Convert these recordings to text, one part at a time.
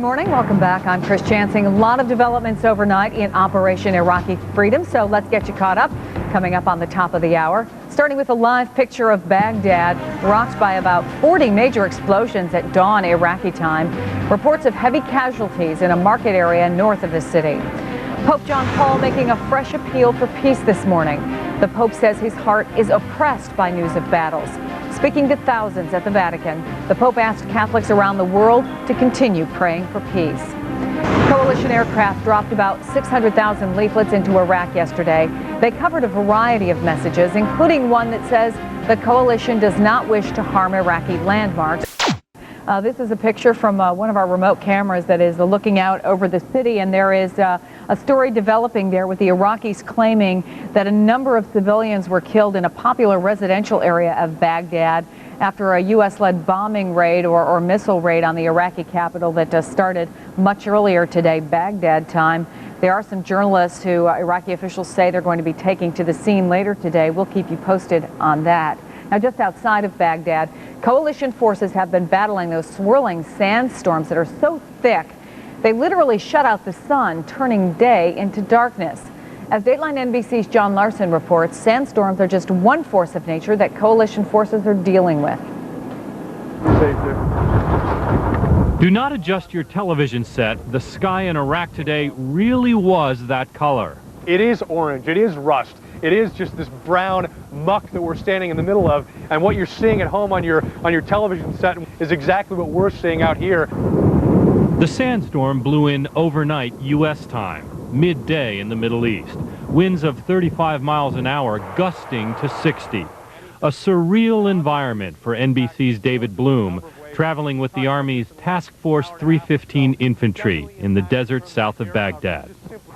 morning. Welcome back. I'm Chris Chansing. A lot of developments overnight in Operation Iraqi Freedom, so let's get you caught up. Coming up on the top of the hour, starting with a live picture of Baghdad, rocked by about 40 major explosions at dawn Iraqi time. Reports of heavy casualties in a market area north of the city. Pope John Paul making a fresh appeal for peace this morning. The Pope says his heart is oppressed by news of battles. Speaking to thousands at the Vatican, the Pope asked Catholics around the world to continue praying for peace. Coalition aircraft dropped about 600,000 leaflets into Iraq yesterday. They covered a variety of messages, including one that says the coalition does not wish to harm Iraqi landmarks. This is a picture from one of our remote cameras that is looking out over the city, and there is a story developing there with the Iraqis claiming that a number of civilians were killed in a popular residential area of Baghdad after a U.S.-led bombing raid or missile raid on the Iraqi capital that started much earlier today, Baghdad time. There are some journalists who Iraqi officials say they're going to be taking to the scene later today. We'll keep you posted on that. Now, just outside of Baghdad, coalition forces have been battling those swirling sandstorms that are so thick they literally shut out the sun, turning day into darkness. As Dateline NBC's John Larson reports, sandstorms are just one force of nature that coalition forces are dealing with. Do not adjust your television set. The sky in Iraq today really was that color. It is orange. It is rust. It is just this brown muck that we're standing in the middle of, and what you're seeing at home on your television set is exactly what we're seeing out here. The sandstorm blew in overnight U.S. time, midday in the Middle East. Winds of 35 miles an hour, gusting to 60. A surreal environment for NBC's David Bloom, traveling with the Army's Task Force 315 infantry in the desert south of Baghdad.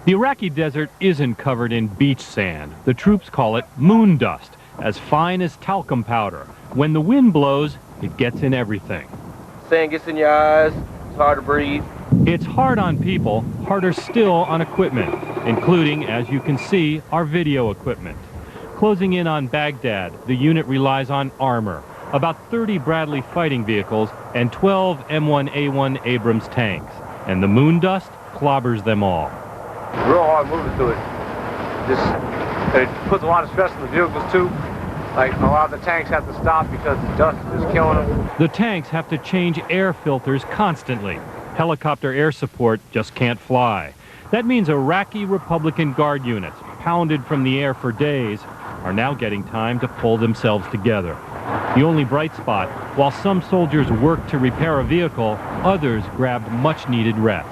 The Iraqi desert isn't covered in beach sand. The troops call it moon dust, as fine as talcum powder. When the wind blows, it gets in everything. Sand gets in your eyes, it's hard to breathe. It's hard on people, harder still on equipment, including, as you can see, our video equipment. Closing in on Baghdad, the unit relies on armor, about 30 Bradley fighting vehicles and 12 M1A1 Abrams tanks, and the moon dust clobbers them all. Real hard moving through it. It puts a lot of stress on the vehicles too. Like a lot of the tanks have to stop because the dust is just killing them. The tanks have to change air filters constantly. Helicopter air support just can't fly. That means Iraqi Republican Guard units, pounded from the air for days, are now getting time to pull themselves together. The only bright spot, while some soldiers worked to repair a vehicle, others grabbed much-needed rest.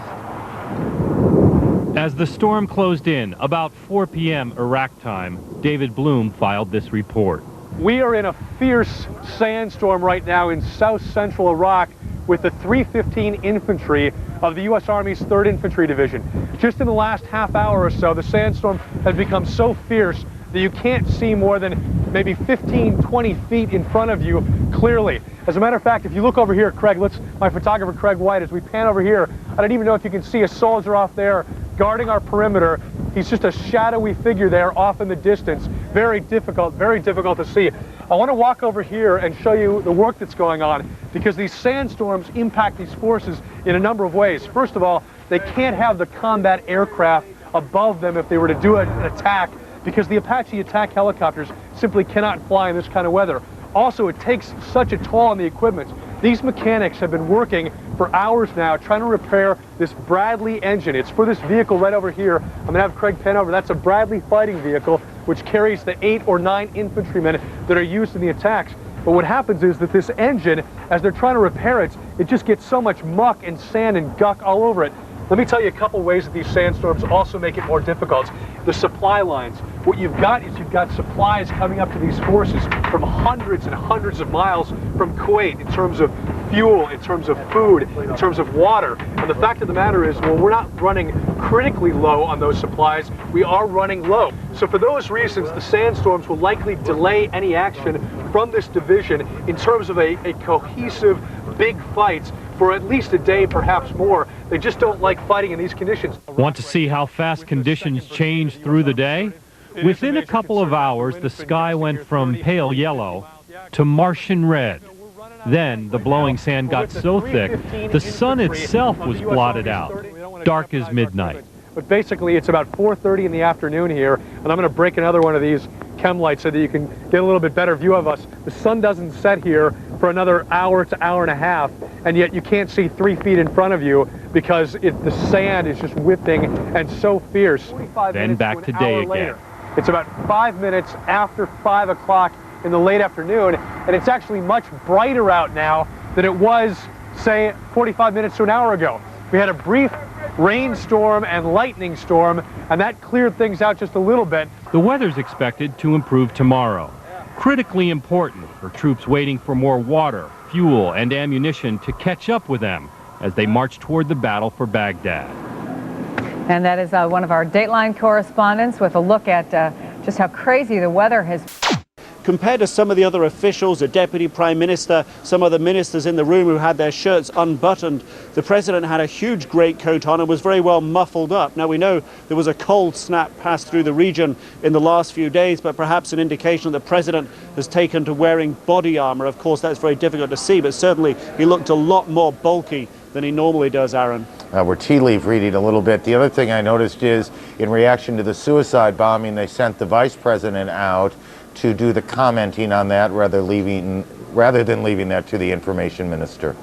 As the storm closed in, about 4 p.m. Iraq time, David Bloom filed this report. We are in a fierce sandstorm right now in south-central Iraq with the 315 infantry of the U.S. Army's 3rd Infantry Division. Just in the last half hour or so, the sandstorm has become so fierce that you can't see more than maybe 15, 20 feet in front of you clearly. As a matter of fact, if you look over here, Craig, my photographer Craig White, as we pan over here, I don't even know if you can see a soldier off there guarding our perimeter. He's just a shadowy figure there off in the distance. Very difficult to see. I want to walk over here and show you the work that's going on, because these sandstorms impact these forces in a number of ways. First of all, they can't have the combat aircraft above them if they were to do an attack, because the Apache attack helicopters simply cannot fly in this kind of weather. Also, it takes such a toll on the equipment. These mechanics have been working for hours now trying to repair this Bradley engine. It's for this vehicle right over here. I'm going to have Craig pan over. That's a Bradley fighting vehicle which carries the 8 or 9 infantrymen that are used in the attacks. But what happens is that this engine, as they're trying to repair it, it just gets so much muck and sand and guck all over it. Let me tell you a couple ways that these sandstorms also make it more difficult. The supply lines. What you've got is you've got supplies coming up to these forces from hundreds and hundreds of miles from Kuwait in terms of fuel, in terms of food, in terms of water. And the fact of the matter is, well, we're not running critically low on those supplies. We are running low. So for those reasons, the sandstorms will likely delay any action from this division in terms of a cohesive big fight for at least a day, perhaps more. They just don't like fighting in these conditions. Want to see how fast conditions change through the day? Within a couple of hours, the sky went from pale yellow to Martian red. Then the blowing sand got so thick, the sun itself was blotted out, dark as midnight. But basically, it's about 4:30 in the afternoon here, and I'm going to break another one of these chem lights so that you can get a little bit better view of us. The sun doesn't set here for another hour to hour and a half, and yet you can't see 3 feet in front of you because the sand is just whipping and so fierce. Then back to day again. It's about 5 minutes after 5 o'clock in the late afternoon, and it's actually much brighter out now than it was, say, 45 minutes to an hour ago. We had a brief rainstorm and lightning storm, and that cleared things out just a little bit. The weather's expected to improve tomorrow. Critically important for troops waiting for more water, fuel, and ammunition to catch up with them as they march toward the battle for Baghdad. And that is one of our Dateline correspondents with a look at just how crazy the weather has been. Compared to some of the other officials, the Deputy Prime Minister, some other ministers in the room who had their shirts unbuttoned, the President had a huge greatcoat on and was very well muffled up. Now, we know there was a cold snap passed through the region in the last few days, but perhaps an indication that the President has taken to wearing body armor. Of course, that's very difficult to see, but certainly he looked a lot more bulky than he normally does, Aaron. We're tea leaf reading a little bit. The other thing I noticed is, in reaction to the suicide bombing, they sent the Vice President out to do the commenting on that rather than leaving that to the Information Minister.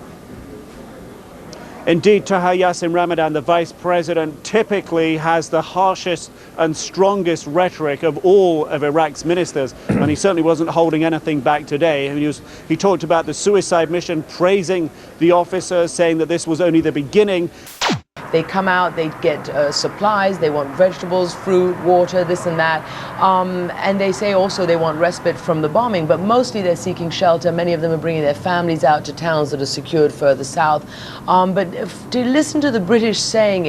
Indeed, Taha Yassin Ramadan, the Vice President, typically has the harshest and strongest rhetoric of all of Iraq's ministers, and he certainly wasn't holding anything back today. He talked about the suicide mission, praising the officers, saying that this was only the beginning. They come out, they get supplies, they want vegetables, fruit, water, this and that. And they say also they want respite from the bombing, but mostly they're seeking shelter. Many of them are bringing their families out to towns that are secured further south. But to listen to the British saying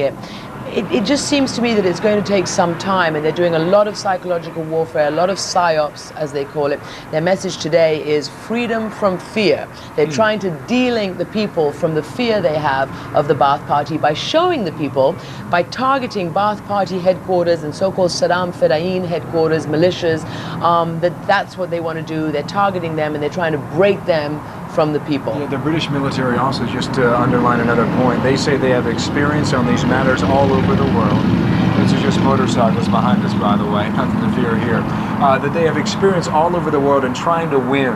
it just seems to me that it's going to take some time, and they're doing a lot of psychological warfare, a lot of psyops, as they call it. Their message today is freedom from fear. They're trying to de-link the people from the fear they have of the Ba'ath Party by showing the people, by targeting Ba'ath Party headquarters and so-called Saddam Fedayeen headquarters, militias, that's what they want to do. They're targeting them, and they're trying to break them from the people. Yeah, the British military also, just to underline another point, they say they have experience on these matters all over the world. This is just motorcycles behind us, by the way, nothing to fear here. That they have experience all over the world in trying to win.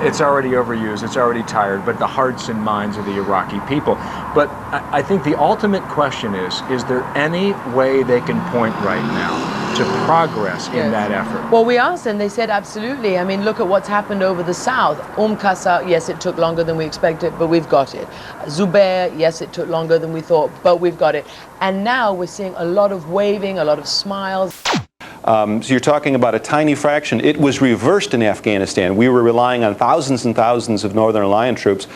It's already overused, it's already tired, but the hearts and minds of the Iraqi people. But I think the ultimate question is there any way they can point right now to progress in that effort? Well, we asked them, they said absolutely. I mean, look at what's happened over the south. Qasr, yes, it took longer than we expected, but we've got it. Zubair, yes, it took longer than we thought, but we've got it. And now we're seeing a lot of waving, a lot of smiles. So you're talking about a tiny fraction. It was reversed in Afghanistan. We were relying on thousands and thousands of Northern Alliance troops.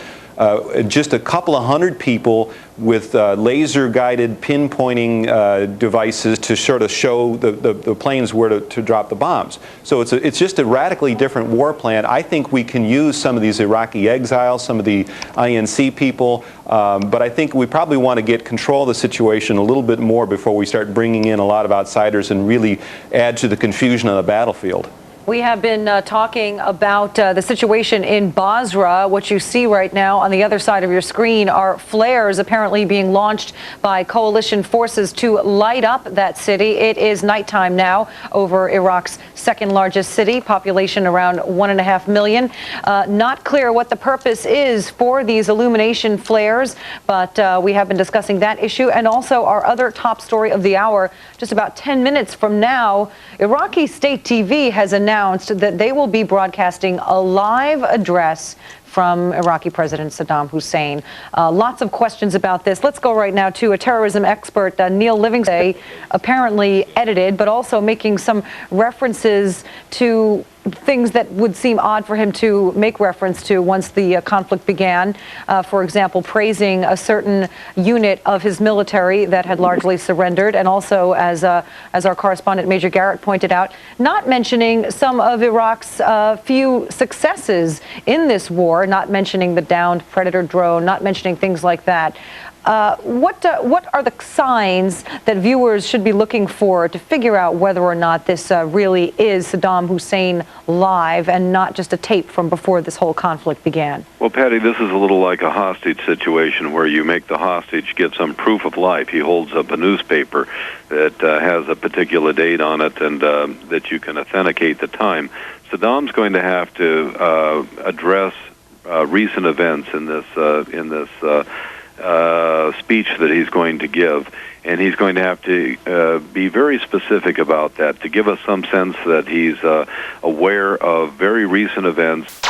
Just a couple of hundred people with laser-guided pinpointing devices to sort of show the planes where to drop the bombs. So it's just a radically different war plan. I think we can use some of these Iraqi exiles, some of the INC people, but I think we probably want to get control of the situation a little bit more before we start bringing in a lot of outsiders and really add to the confusion on the battlefield. We have been talking about the situation in Basra. What you see right now on the other side of your screen are flares apparently being launched by coalition forces to light up that city. It is nighttime now over Iraq's second largest city, population around 1.5 million. Not clear what the purpose is for these illumination flares, but we have been discussing that issue and also our other top story of the hour. Just about 10 minutes from now, Iraqi state TV has announced that they will be broadcasting a live address from Iraqi President Saddam Hussein. Lots of questions about this. Let's go right now to a terrorism expert, Neil Livingston, apparently edited, but also making some references to things that would seem odd for him to make reference to once the conflict began. For example, praising a certain unit of his military that had largely surrendered, and also, as our correspondent Major Garrett pointed out, not mentioning some of Iraq's few successes in this war, not mentioning the downed Predator drone, not mentioning things like that. What are the signs that viewers should be looking for to figure out whether or not this really is Saddam Hussein live and not just a tape from before this whole conflict began? Well, Patty, this is a little like a hostage situation where you make the hostage give some proof of life. He holds up a newspaper that has a particular date on it and that you can authenticate the time. Saddam's going to have to address recent events in this speech that he's going to give, and he's going to have to be very specific about that to give us some sense that he's aware of very recent events.